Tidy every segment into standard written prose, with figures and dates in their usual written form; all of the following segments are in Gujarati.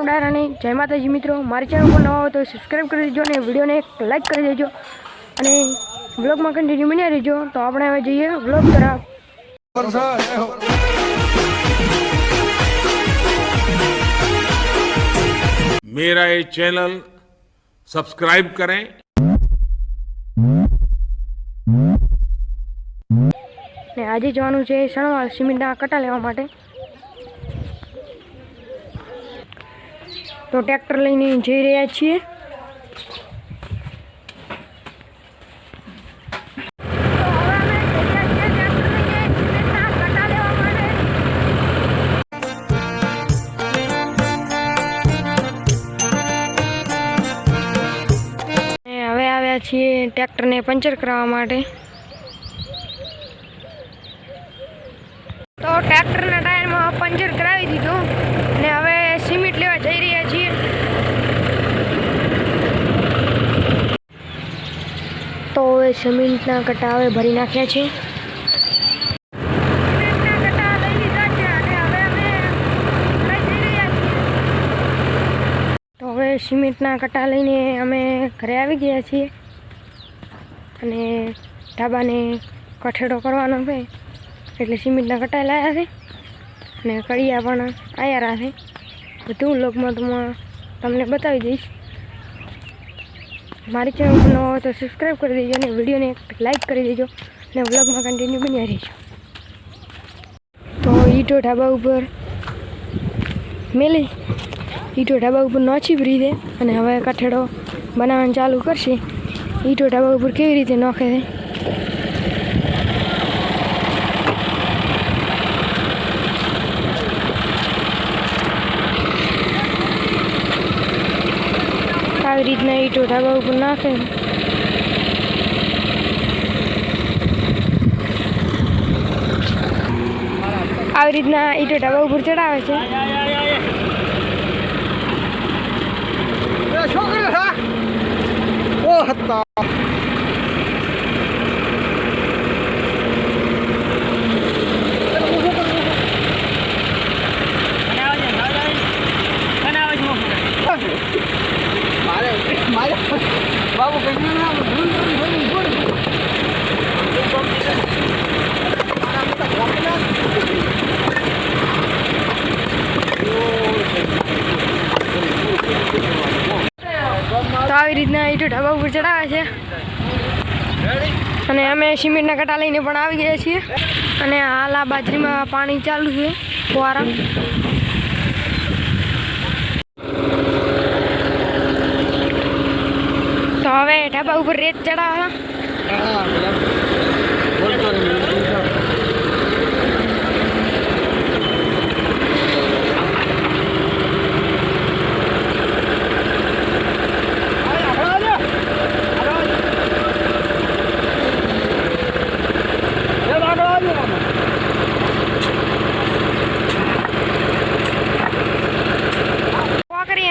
राम डायरानी जय माताजी मित्रों। मारी चैनल पर नवा हो तो सब्सक्राइब कर दीजिए ने वीडियो ने एक लाइक कर दीजिए અને વ્લોગમાં કન્ટિન્યુ બન્યા રહેજો। તો આપણે હવે જઈએ વ્લોગ તરફ। मेरा ये चैनल सब्सक्राइब करें। ને આજે જવાનું છે સણવાળ સિમેન્ટના કટા લેવા માટે। તો ટ્રેક્ટર લઈને જઈ રહ્યા છીએ। હવે આવ્યા છીએ ટ્રેક્ટરને પંચર કરાવવા માટે। તો ટ્રેક્ટરના ટાયરમાં પંચર કરાવી દીધું ને હવે સિમેન્ટ લેવા જઈ રહ્યા છીએ। તો હવે સિમેન્ટના કટા હવે ભરી નાખ્યા છે। તો હવે સિમેન્ટના કટા લઈને અમે ઘરે આવી ગયા છીએ અને ઢાબાને કઠેડો કરવાનો છે એટલે સિમેન્ટના કટા લાવ્યા છે અને કડિયા પણ આવ્યા છે। બધું વ્લોગમાં તમને બતાવી દઈશ। મારી ચેનલ પર નવો હોય તો સબસ્ક્રાઈબ કરી દેજો અને વિડીયોને લાઈક કરી દેજો અને વ્લોગમાં કન્ટિન્યુ બન્યા રહેજો। તો ઈટો ઢાબા ઉપર મેલી ઈટો ઢાબા ઉપર નોચી ભરી દે અને હવે કઠેડો બનાવવાનું ચાલુ કરશે। ઈટો ઢાબા ઉપર કેવી રીતે નોખે છે આવી રીતના ઈટો ઢાબા ઉપર નાખે। આવી રીતના ઈટો ઢાબા ઉપર ચડાવે છે। બાબુ કઈ તો આવી રીતના ઈટો ઢાબા ઉપર ચડાવે છે અને અમે સિમેન્ટના કટા લઈને પણ આવી ગયા છીએ અને હાલ આ બાજરીમાં પાણી ચાલુ છે ફુવારા। તો હવે ઢાબા ઉપર રેત ચડાવે।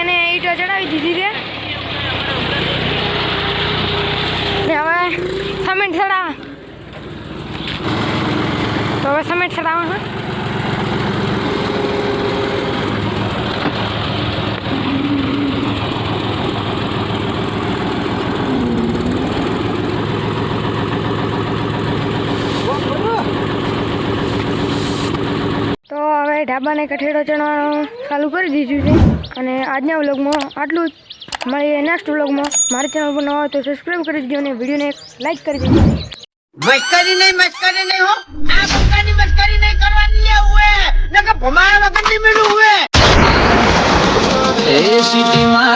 અને ઈટો ચડાવી દીધી છે ને હવે સિમેન્ટ ચડાવે। તો હવે સિમેન્ટ ચડાવવાનું તો હવે ઢાબાને કઠેડો ચડવાનું ચાલુ કરી દીધું છે અને આજના વ્લોગમાં આટલું જ। મળીએ નેક્સ્ટ વ્લોગમાં। મારી ચેનલ પર નવા હોય તો સબસ્ક્રાઈબ કરી દેજો અને વિડીયોને એક લાઈક કરી દેજો। મસ્કરી નહીં હો, આ પ્રકારની મસ્કરી નહીં કરવાની લે હુએ નકે ભમાણા વગર નહીં મેળું હુએ એ સિટીમાં